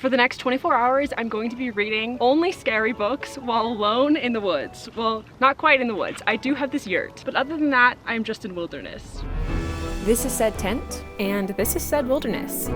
For the next 24 hours, I'm going to be reading only scary books while alone in the woods. Well, not quite in the woods. I do have this yurt, but other than that, I'm just in wilderness. This is said tent, and this is said wilderness.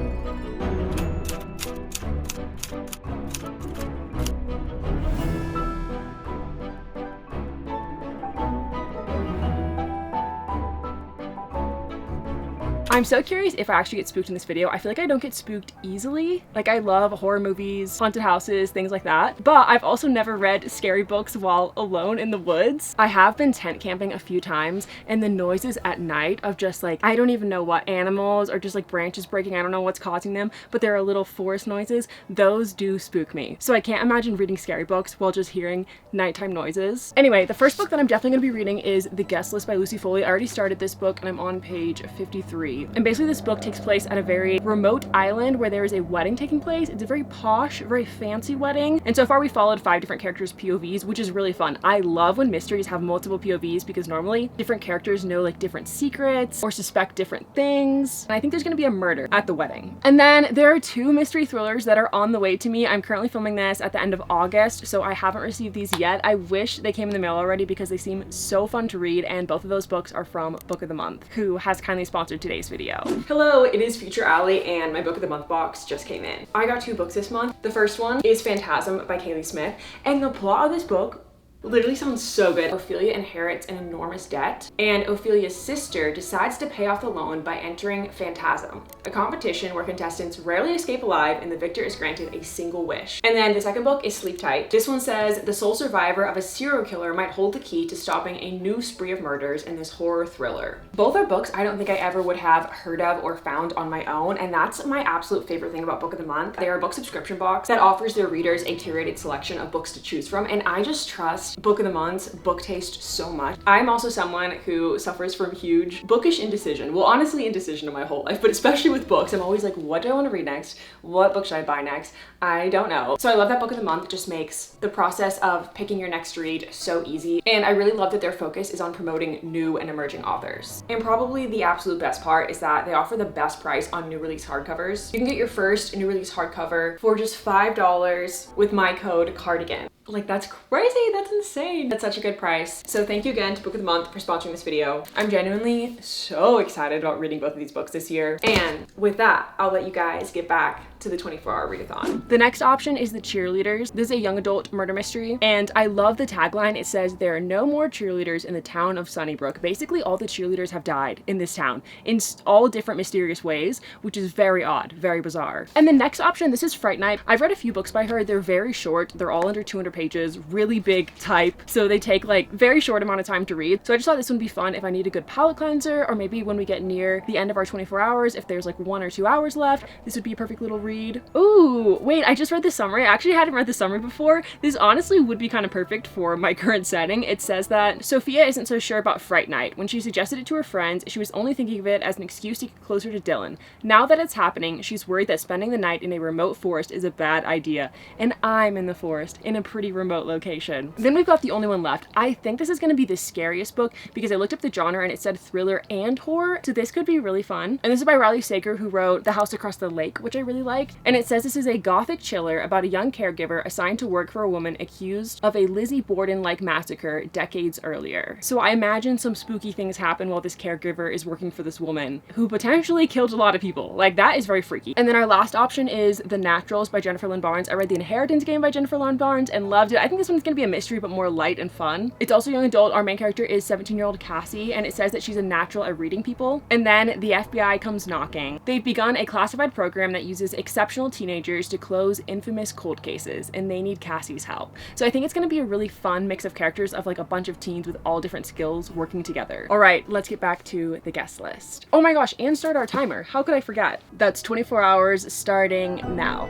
I'm so curious if I actually get spooked in this video. I feel like I don't get spooked easily. Like, I love horror movies, haunted houses, things like that. But I've also never read scary books while alone in the woods. I have been tent camping a few times, and the noises at night of just like, I don't even know what animals or just like branches breaking, I don't know what's causing them, but there are little forest noises. Those do spook me. So I can't imagine reading scary books while just hearing nighttime noises. Anyway, the first book that I'm definitely gonna be reading is The Guest List by Lucy Foley. I already started this book and I'm on page 53. And basically this book takes place at a very remote island where there is a wedding taking place. It's a very posh, very fancy wedding. And so far we followed 5 different characters' POVs, which is really fun. I love when mysteries have multiple POVs because normally different characters know like different secrets or suspect different things. And I think there's gonna be a murder at the wedding. And then there are 2 mystery thrillers that are on the way to me. I'm currently filming this at the end of August, so I haven't received these yet. I wish they came in the mail already because they seem so fun to read, and both of those books are from Book of the Month, who has kindly sponsored today's video. Hello, it is JustAli, and my Book of the Month box just came in. I got 2 books this month. The first one is Phantasm by Kaylee Smith, and the plot of this book literally sounds so good. Ophelia inherits an enormous debt, and Ophelia's sister decides to pay off the loan by entering Phantasm, a competition where contestants rarely escape alive and the victor is granted a single wish. And then the second book is Sleep Tight. This one says the sole survivor of a serial killer might hold the key to stopping a new spree of murders in this horror thriller. Both are books I don't think I ever would have heard of or found on my own, and that's my absolute favorite thing about Book of the Month. They are a book subscription box that offers their readers a curated selection of books to choose from, and I just trust Book of the Month's book taste so much. I'm also someone who suffers from huge bookish indecision. Well, honestly, indecision in my whole life, but especially with books, I'm always like, what do I want to read next? What book should I buy next? I don't know. So I love that Book of the Month just makes the process of picking your next read so easy. And I really love that their focus is on promoting new and emerging authors. And probably the absolute best part is that they offer the best price on new release hardcovers. You can get your first new release hardcover for just $5 with my code CARDIGAN. Like, that's crazy, that's insane. That's such a good price. So thank you again to Book of the Month for sponsoring this video. I'm genuinely so excited about reading both of these books this year. And with that, I'll let you guys get back to the 24-hour readathon. The next option is The Cheerleaders. This is a young adult murder mystery, and I love the tagline. It says, there are no more cheerleaders in the town of Sunnybrook. Basically, all the cheerleaders have died in this town in all different mysterious ways, which is very odd, very bizarre. And the next option, this is Fright Night. I've read a few books by her. They're very short. They're all under 200 pages, really big type, so they take like very short amount of time to read. So I just thought this would be fun if I need a good palate cleanser, or maybe when we get near the end of our 24 hours, if there's like 1 or 2 hours left, this would be a perfect little read. Ooh, wait, I just read the summary. I actually hadn't read the summary before. This honestly would be kind of perfect for my current setting. It says that Sophia isn't so sure about Fright Night. When she suggested it to her friends, she was only thinking of it as an excuse to get closer to Dylan. Now that it's happening, she's worried that spending the night in a remote forest is a bad idea. And I'm in the forest, in a pretty remote location. Then we've got the only one left. I think this is going to be the scariest book because I looked up the genre and it said thriller and horror, so this could be really fun. And this is by Riley Sager, who wrote The House Across the Lake, which I really like. And it says this is a gothic chiller about a young caregiver assigned to work for a woman accused of a Lizzie Borden-like massacre decades earlier. So I imagine some spooky things happen while this caregiver is working for this woman who potentially killed a lot of people. Like, that is very freaky. And then our last option is The Naturals by Jennifer Lynn Barnes. I read The Inheritance Game by Jennifer Lynn Barnes and loved it. I think this one's gonna be a mystery but more light and fun. It's also young adult. Our main character is 17-year-old Cassie, and it says that she's a natural at reading people. And then the FBI comes knocking. They've begun a classified program that uses exceptional teenagers to close infamous cold cases, and they need Cassie's help. So I think it's gonna be a really fun mix of characters of like a bunch of teens with all different skills working together. All right, let's get back to the guest list. Oh my gosh, and start our timer. How could I forget? That's 24 hours starting now.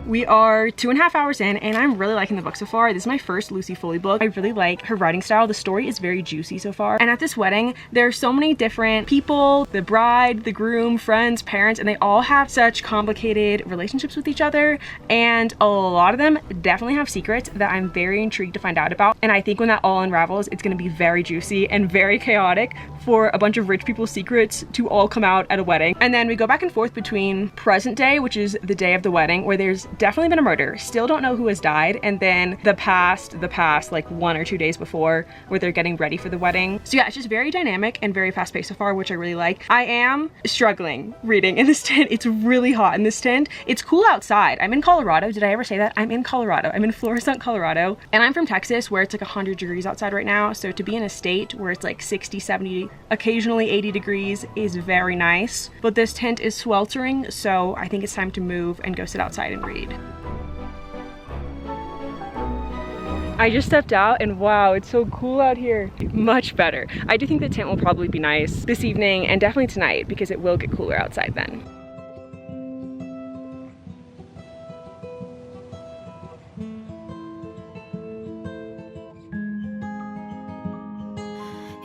We are 2.5 hours in and I'm really liking the book so far. This is my first Lucy Foley book. I really like her writing style. The story is very juicy so far. And at this wedding, there are so many different people, the bride, the groom, friends, parents, and they all have such complicated relationships with each other. And a lot of them definitely have secrets that I'm very intrigued to find out about. And I think when that all unravels, it's gonna be very juicy and very chaotic for a bunch of rich people's secrets to all come out at a wedding. And then we go back and forth between present day, which is the day of the wedding, where there's definitely been a murder. Still don't know who has died. And then the past, like 1 or 2 days before, where they're getting ready for the wedding. So yeah, it's just very dynamic and very fast paced so far, which I really like. I am struggling reading in this tent. It's really hot in this tent. It's cool outside. I'm in Colorado. Did I ever say that? I'm in Colorado. I'm in Florissant, Colorado. And I'm from Texas, where it's like 100 degrees outside right now. So to be in a state where it's like 60, 70, occasionally 80 degrees is very nice. But this tent is sweltering, so I think it's time to move and go sit outside and read. I just stepped out and wow, it's so cool out here. Much better. I do think the tent will probably be nice this evening and definitely tonight because it will get cooler outside then.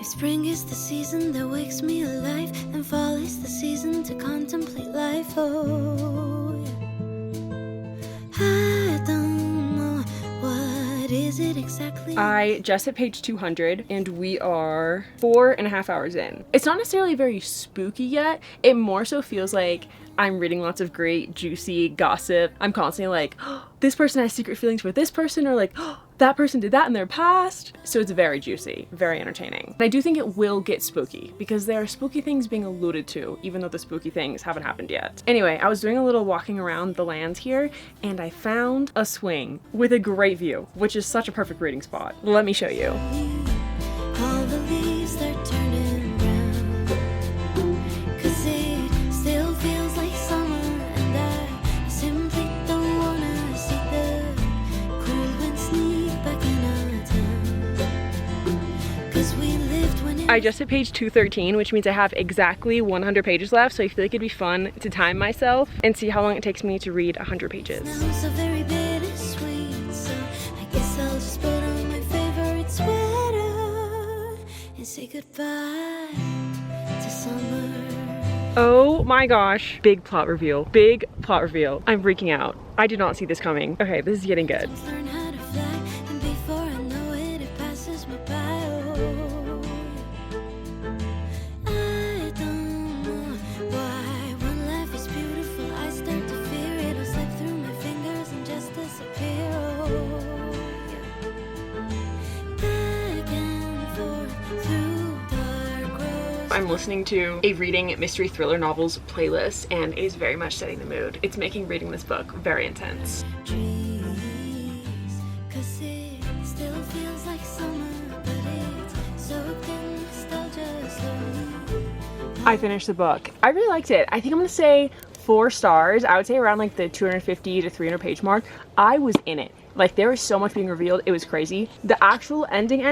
If spring is the season that wakes me alive, then fall is the season to contemplate life. Oh, yeah. I don't know what is it exactly. I just hit page 200 and we are 4.5 hours in. It's not necessarily very spooky yet. It more so feels like I'm reading lots of great juicy gossip. I'm constantly like, oh, this person has secret feelings for this person, or like, oh, that person did that in their past. So it's very juicy, very entertaining. And I do think it will get spooky because there are spooky things being alluded to, even though the spooky things haven't happened yet. Anyway, I was doing a little walking around the lands here and I found a swing with a great view, which is such a perfect reading spot. Let me show you. All the leaves are turning brown, 'cause it still feels like summer, and I simply don't wanna see the cold wind sneak back in our town, 'cause we lived when it I just hit page 213, which means I have exactly 100 pages left, so I feel like it'd be fun to time myself and see how long it takes me to read 100 pages. smells so very bittersweet, so I guess I'll just put on my favorite sweater and say goodbye to summer. Oh my gosh, big plot reveal, big plot reveal. I'm freaking out. I did not see this coming. Okay, this is getting good. Learn how to fly, and before I know it, it passes me by. Oh, I don't know why when life is beautiful, I start to fear it'll slip through my fingers and just disappear. Oh, yeah. Back and forth through dark roads. I'm listening to a reading mystery thriller novels playlist and it is very much setting the mood. It's making reading this book very intense. Trees, 'cause it still feels like summer, but it's soaked in nostalgia slowly. I finished the book. I really liked it. I think I'm gonna say 4 stars. I would say around like the 250 to 300 page mark. I was in it. Like there was so much being revealed, it was crazy. The actual ending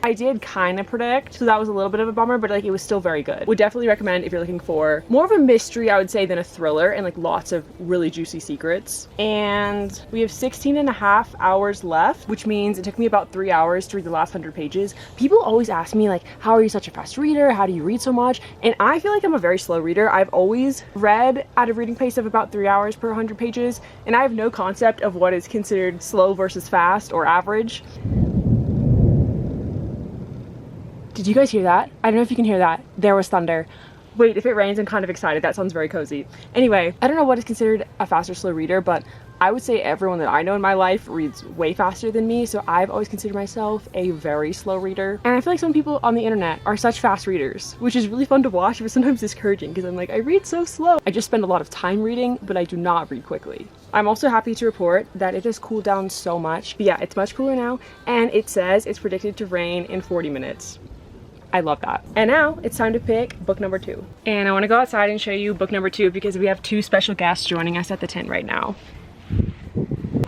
I did kind of predict, so that was a little bit of a bummer, but like it was still very good. Would definitely recommend if you're looking for more of a mystery, I would say, than a thriller, and like lots of really juicy secrets. And we have 16.5 hours left, which means it took me about 3 hours to read the last 100 pages. People always ask me like, how are you such a fast reader? How do you read so much? And I feel like I'm a very slow reader. I've always read at a reading pace of about 3 hours per 100 pages, and I have no concept of what is considered slow versus fast or average. Did you guys hear that? I don't know if you can hear that. There was thunder. Wait, if it rains, I'm kind of excited. That sounds very cozy. Anyway, I don't know what is considered a fast or slow reader, but I would say everyone that I know in my life reads way faster than me, so I've always considered myself a very slow reader. And I feel like some people on the internet are such fast readers, which is really fun to watch, but sometimes discouraging because I'm like, I read so slow. I just spend a lot of time reading, but I do not read quickly. I'm also happy to report that it has cooled down so much. But yeah, it's much cooler now, and it says it's predicted to rain in 40 minutes. I love that. And now it's time to pick book number 2. And I want to go outside and show you book number 2 because we have 2 special guests joining us at the tent right now.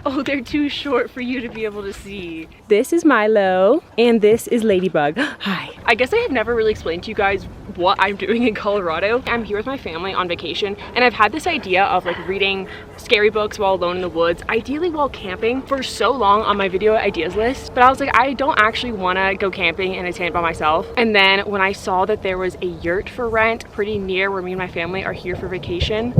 Oh, they're too short for you to be able to see. This is Milo, and this is Ladybug. Hi. I guess I have never really explained to you guys what I'm doing in Colorado. I'm here with my family on vacation, and I've had this idea of like reading scary books while alone in the woods, ideally while camping, for so long on my video ideas list. But I was like, I don't actually want to go camping in a tent by myself. And then when I saw that there was a yurt for rent pretty near where me and my family are here for vacation,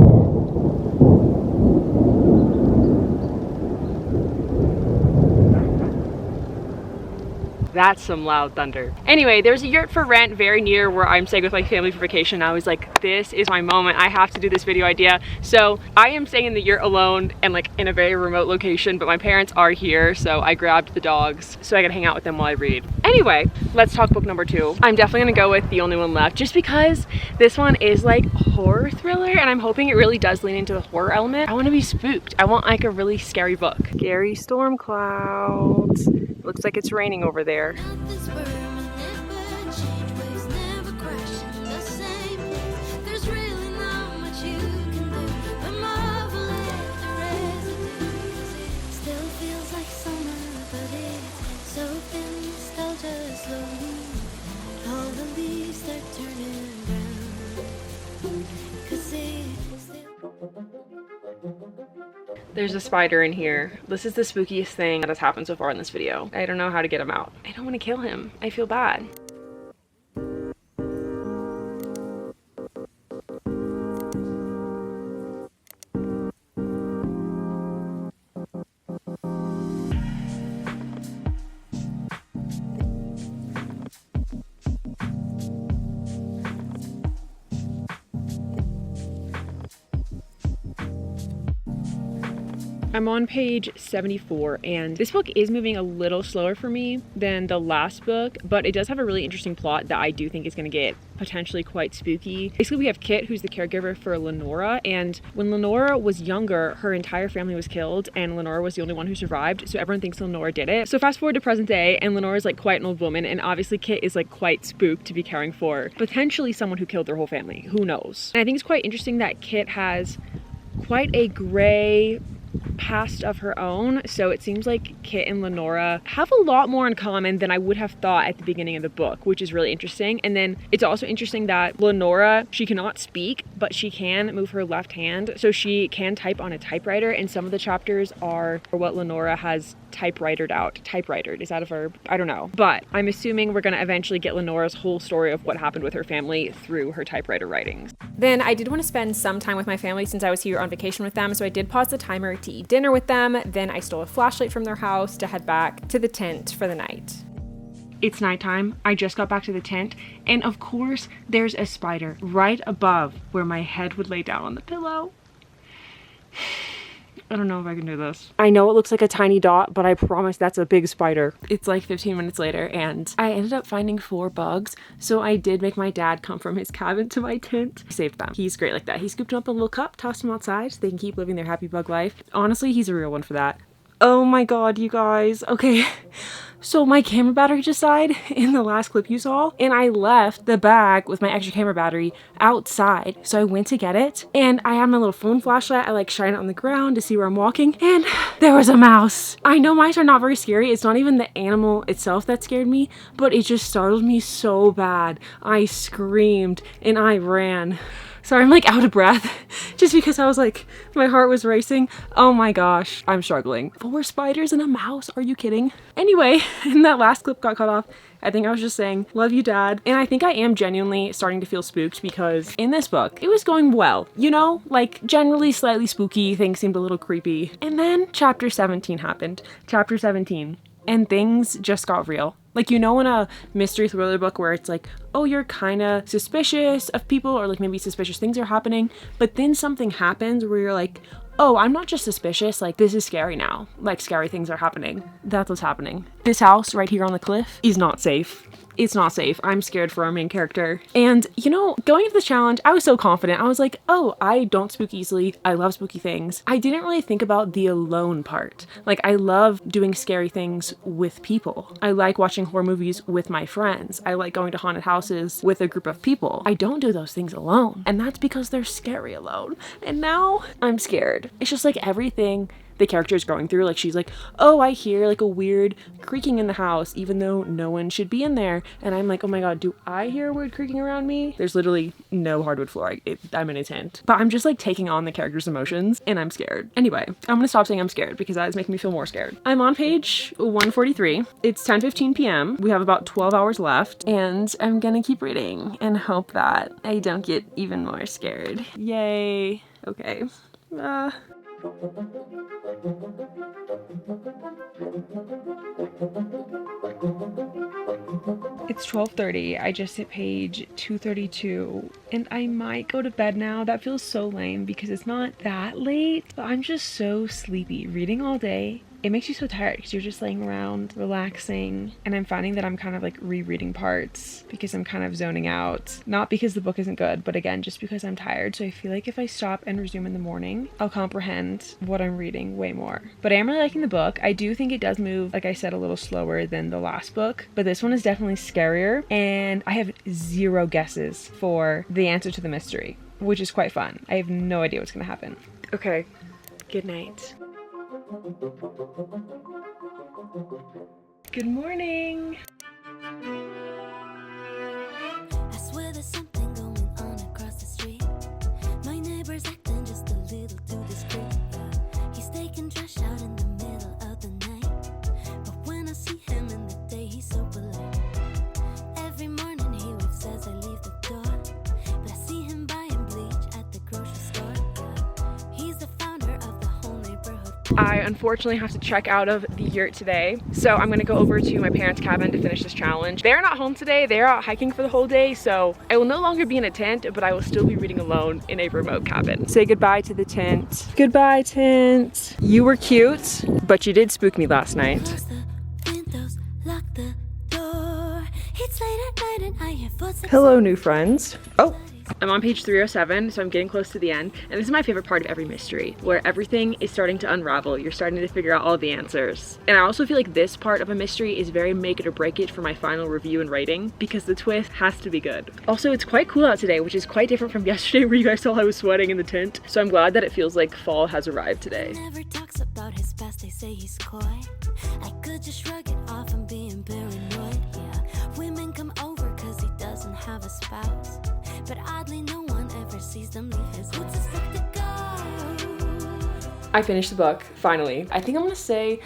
that's some loud thunder. Anyway, there's a yurt for rent very near where I'm staying with my family for vacation. I was like, this is my moment. I have to do this video idea. So I am staying in the yurt alone and like in a very remote location, but my parents are here. So I grabbed the dogs so I can hang out with them while I read. Anyway, let's talk book number 2. I'm definitely gonna go with The Only One Left, just because this one is like horror thriller, and I'm hoping it really does lean into the horror element. I want to be spooked. I want like a really scary book. Scary storm clouds. Looks like it's raining over there. Nothing's permanent, but change waves never crash in the same place. There's really not much you can do but marvel at the residue. 'Cause it still feels like summer, but it's soaked in nostalgia slowly. All the leaves they're turning brown. 'Cause it's still. There's a spider in here. This is the spookiest thing that has happened so far in this video. I don't know how to get him out. I don't want to kill him. I feel bad. I'm on page 74, and this book is moving a little slower for me than the last book, but it does have a really interesting plot that I do think is going to get potentially quite spooky. Basically, we have Kit, who's the caregiver for Lenora, and when Lenora was younger, her entire family was killed, and Lenora was the only one who survived, so everyone thinks Lenora did it. So fast forward to present day, and Lenora's like quite an old woman, and obviously Kit is like quite spooked to be caring for potentially someone who killed their whole family. Who knows? And I think it's quite interesting that Kit has quite a gray past of her own, so it seems like Kit and Lenora have a lot more in common than I would have thought at the beginning of the book, which is really interesting. And then it's also interesting that Lenora, she cannot speak, but she can move her left hand, so she can type on a typewriter, and some of the chapters are what Lenora has typewritered out. Typewritered, is that a verb? I don't know, but I'm assuming we're gonna eventually get Lenora's whole story of what happened with her family through her typewriter writings. Then I did want to spend some time with my family since I was here on vacation with them, so I did pause the timer to eat dinner with them. Then I stole a flashlight from their house to head back to the tent for the night. It's nighttime. I just got back to the tent, and of course there's a spider right above where my head would lay down on the pillow. I don't know if I can do this. I know it looks like a tiny dot, but I promise that's a big spider. It's like 15 minutes later, and I ended up finding 4 bugs, so I did make my dad come from his cabin to my tent. I saved them. He's great like that. He scooped them up in a little cup, tossed them outside so they can keep living their happy bug life. Honestly, he's a real one for that. Oh my god, you guys. Okay. So my camera battery just died in the last clip you saw, and I left the bag with my extra camera battery outside. So I went to get it, and I have my little phone flashlight. I like shine it on the ground to see where I'm walking, and there was a mouse. I know mice are not very scary. It's not even the animal itself that scared me, but it just startled me so bad. I screamed and I ran. Sorry, I'm like out of breath just because I was like, my heart was racing. Oh my gosh, I'm struggling. 4 spiders and a mouse, are you kidding? Anyway, and that last clip got cut off. I think I was just saying, love you, Dad. And I think I am genuinely starting to feel spooked because in this book, it was going well. You know, like generally slightly spooky, things seemed a little creepy. And then chapter 17 happened. Chapter 17. And things just got real. Like, you know, in a mystery thriller book where it's like, oh, you're kind of suspicious of people, or like maybe suspicious things are happening, but then something happens where you're like, oh, I'm not just suspicious, like this is scary now. Like scary things are happening. That's what's happening. This house right here on the cliff is not safe. It's not safe. I'm scared for our main character. And you know, going into this challenge, I was so confident. I was like, oh, I don't spook easily. I love spooky things. I didn't really think about the alone part. Like, I love doing scary things with people. I like watching horror movies with my friends. I like going to haunted houses with a group of people. I don't do those things alone. And that's because they're scary alone. And now I'm scared. It's just like everything the character is going through. Like she's like, oh, I hear like a weird creaking in the house even though no one should be in there. And I'm like, oh my god, do I hear a weird creaking around me? There's literally no hardwood floor. I'm in a tent. But I'm just like taking on the character's emotions and I'm scared. Anyway, I'm gonna stop saying I'm scared because that is making me feel more scared. I'm on page 143. It's 10:15 p.m. We have about 12 hours left and I'm gonna keep reading and hope that I don't get even more scared. Yay. Okay. It's 12:30. I just hit page 232 and I might go to bed now. That feels so lame because it's not that late, but I'm just so sleepy. Reading all day, it makes you so tired because you're just laying around relaxing, and I'm finding that I'm kind of like rereading parts because I'm kind of zoning out. Not because the book isn't good, but again, just because I'm tired. So I feel like if I stop and resume in the morning, I'll comprehend what I'm reading way more. But I am really liking the book. I do think it does move, like I said, a little slower than the last book, but this one is definitely scarier, and I have zero guesses for the answer to the mystery, which is quite fun. I have no idea what's gonna happen. Okay, good night. Good morning. I swear there's something going on across the street. My neighbor's acting just a little too discreet. Yeah. He's taking trash out in the middle of the night. But when I see him in the day, he's so polite. Every morning he waves as I leave the door. But I see him buying bleach at the grocery store. Yeah. He's the founder of the whole neighborhood. I unfortunately have to check out of the yurt today, so I'm gonna go over to my parents' cabin to finish this challenge. They're not home today, they're out hiking for the whole day, so I will no longer be in a tent, but I will still be reading alone in a remote cabin. Say goodbye to the tent. Goodbye, tent. You were cute, but you did spook me last night. Close the windows, lock the door. It's late at night and I hear footsteps. Hello, new friends. Oh, I'm on page 307, so I'm getting close to the end, and this is my favorite part of every mystery, where everything is starting to unravel. You're starting to figure out all the answers. And I also feel like this part of a mystery is very make it or break it for my final review and rating, because the twist has to be good. Also, it's quite cool out today, which is quite different from yesterday where you guys saw I was sweating in the tent, so I'm glad that it feels like fall has arrived today. Never talks about his past, they say he's coy. I could just shrug it off and being paranoid, yeah. Women come over cause he doesn't have a spouse, but oddly no one ever sees them leave his house. What's supposed to go? I finished the book, finally. I think I'm gonna say,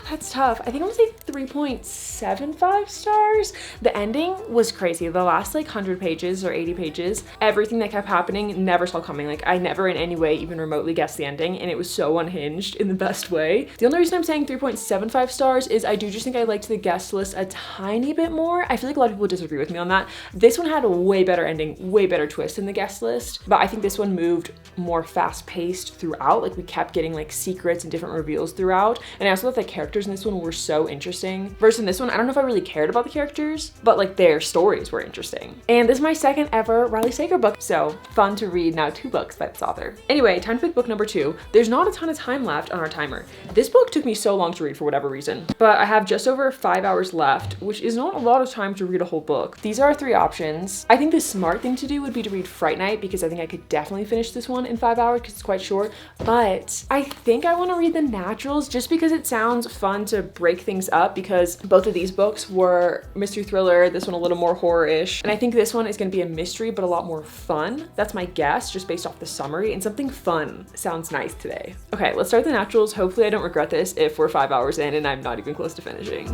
that's tough. I think I'm gonna say 3.75 stars. The ending was crazy. The last like 100 pages or 80 pages, everything that kept happening, never saw coming. Like I never in any way even remotely guessed the ending, and it was so unhinged in the best way. The only reason I'm saying 3.75 stars is I do just think I liked the guest list a tiny bit more. I feel like a lot of people disagree with me on that. This one had a way better ending, way better twist than the guest list, but I think this one moved more fast-paced throughout. Like we kept getting like secrets and different reveals throughout, and I also thought the characters in this one were so interesting. Versus in this one, I don't know if I really cared about the characters, but like their stories were interesting. And this is my second ever Riley Sager book, so fun to read now 2 books by this author. Anyway, time to pick book number 2. There's not a ton of time left on our timer. This book took me so long to read for whatever reason, but I have just over 5 hours left, which is not a lot of time to read a whole book. These are our 3 options. I think the smart thing to do would be to read Fright Night, because I think I could definitely finish this one in 5 hours because it's quite short, but I think I want to read The Naturals just because it sounds fun to break things up, because both of these books were mystery thriller, this one a little more horror-ish, and I think this one is going to be a mystery but a lot more fun. That's my guess just based off the summary, and something fun sounds nice today. Okay, let's start The Naturals. Hopefully I don't regret this if we're 5 hours in and I'm not even close to finishing.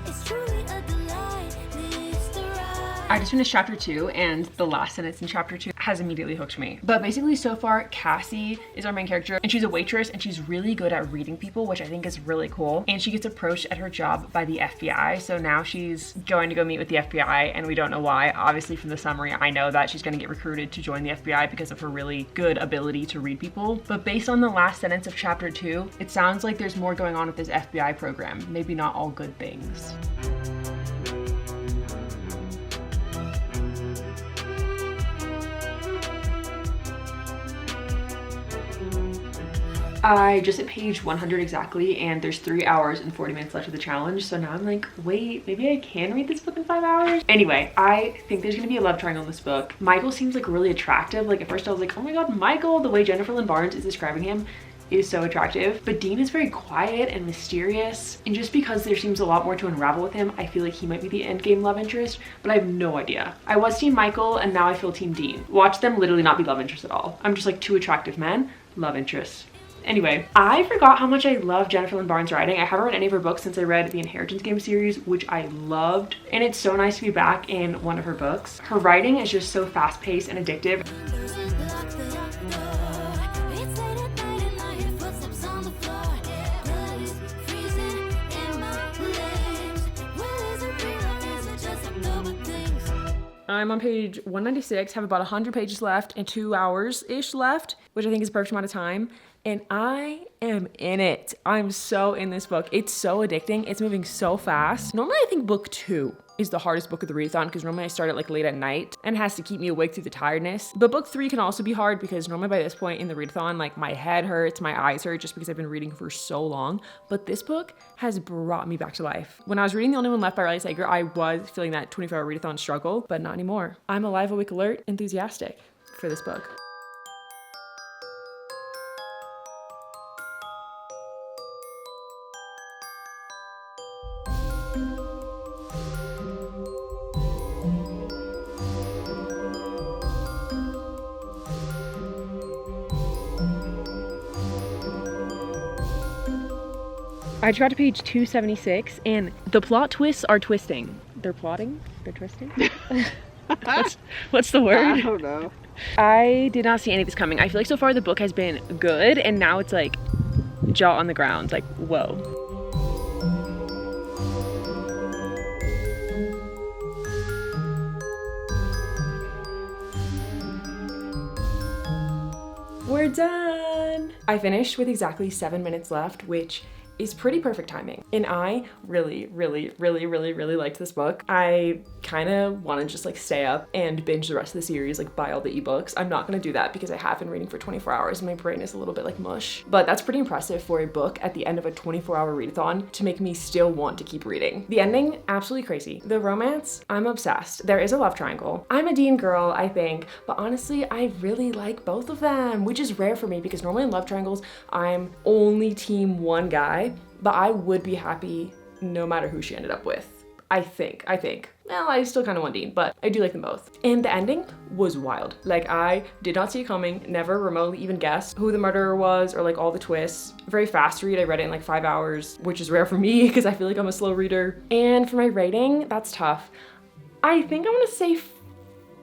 It's truly a delight, Mr. Right. I just finished chapter 2, and the last sentence in chapter 2 has immediately hooked me. But basically so far, Cassie is our main character, and she's a waitress, and she's really good at reading people, which I think is really cool. And she gets approached at her job by the FBI, so now she's going to go meet with the FBI, and we don't know why. Obviously from the summary, I know that she's going to get recruited to join the FBI because of her really good ability to read people. But based on the last sentence of chapter 2, it sounds like there's more going on with this FBI program. Maybe not all good things. I just hit page 100 exactly, and there's 3 hours and 40 minutes left of the challenge, so now I'm like, wait, maybe I can read this book in 5 hours? Anyway, I think there's gonna be a love triangle in this book. Michael seems like really attractive. Like at first I was like, oh my god, Michael, the way Jennifer Lynn Barnes is describing him, is so attractive, but Dean is very quiet and mysterious, and just because there seems a lot more to unravel with him, I feel like he might be the endgame love interest, but I have no idea. I was Team Michael and now I feel Team Dean. Watch them literally not be love interests at all. I'm just like two attractive men, love interests. Anyway, I forgot how much I love Jennifer Lynn Barnes' writing. I haven't read any of her books since I read the Inheritance Game series, which I loved, and it's so nice to be back in one of her books. Her writing is just so fast-paced and addictive. I'm on page 196, have about 100 pages left and 2 hours-ish left, which I think is a perfect amount of time. And I am in it. I'm so in this book. It's so addicting. It's moving so fast. Normally I think book 2 is the hardest book of the readathon because normally I start it like late at night and it has to keep me awake through the tiredness. But book 3 can also be hard because normally by this point in the readathon, like my head hurts, my eyes hurt just because I've been reading for so long. But this book has brought me back to life. When I was reading The Only One Left by Riley Sager, I was feeling that 24-hour readathon struggle, but not anymore. I'm alive, awake, alert, enthusiastic for this book. I just got to page 276 and the plot twists are twisting. They're plotting? They're twisting? What's the word? I don't know. I did not see any of this coming. I feel like so far the book has been good and now it's like jaw on the ground, like whoa. We're done! I finished with exactly 7 minutes left, which is pretty perfect timing. And I really liked this book. I kind of want to just like stay up and binge the rest of the series, like buy all the ebooks. I'm not going to do that because I have been reading for 24 hours and my brain is a little bit like mush. But that's pretty impressive for a book at the end of a 24-hour readathon to make me still want to keep reading. The ending, absolutely crazy. The romance, I'm obsessed. There is a love triangle. I'm a Dean girl, I think, but honestly, I really like both of them, which is rare for me because normally in love triangles, I'm only team one guy. But I would be happy no matter who she ended up with. I think. Well, I still kind of want Dean, but I do like them both. And the ending was wild. Like I did not see it coming, never remotely even guessed who the murderer was or like all the twists. Very fast read, I read it in like 5 hours, which is rare for me because I feel like I'm a slow reader. And for my rating, that's tough. I think I'm gonna say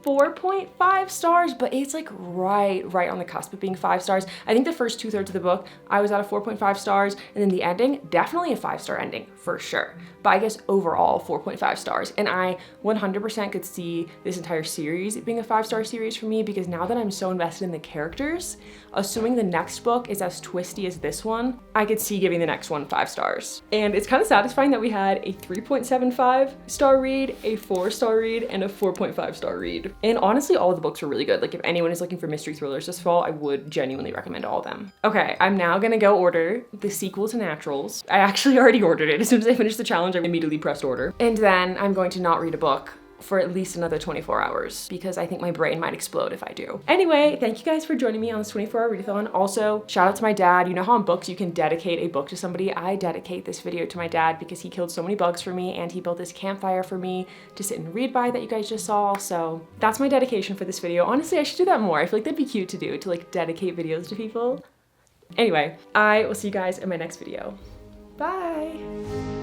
4.5 stars, but it's like right on the cusp of being 5 stars. I think the first 2/3 of the book, I was at a 4.5 stars, and then the ending, definitely a 5-star ending for sure. But I guess overall 4.5 stars. And I 100% could see this entire series being a 5-star series for me because now that I'm so invested in the characters, assuming the next book is as twisty as this one, I could see giving the next one 5 stars. And it's kind of satisfying that we had a 3.75 star read, a 4-star read, and a 4.5 star read. And honestly, all of the books are really good. Like if anyone is looking for mystery thrillers this fall, I would genuinely recommend all of them. Okay, I'm now gonna go order the sequel to Naturals. I actually already ordered it. As soon as I finished the challenge, I immediately pressed order. And then I'm going to not read a book for at least another 24 hours because I think my brain might explode if I do. Anyway, thank you guys for joining me on this 24-hour readathon. Also, shout out to my dad. You know how in books you can dedicate a book to somebody? I dedicate this video to my dad because he killed so many bugs for me and he built this campfire for me to sit and read by that you guys just saw. So that's my dedication for this video. Honestly, I should do that more. I feel like that'd be cute to do, to like dedicate videos to people. Anyway, I will see you guys in my next video. Bye.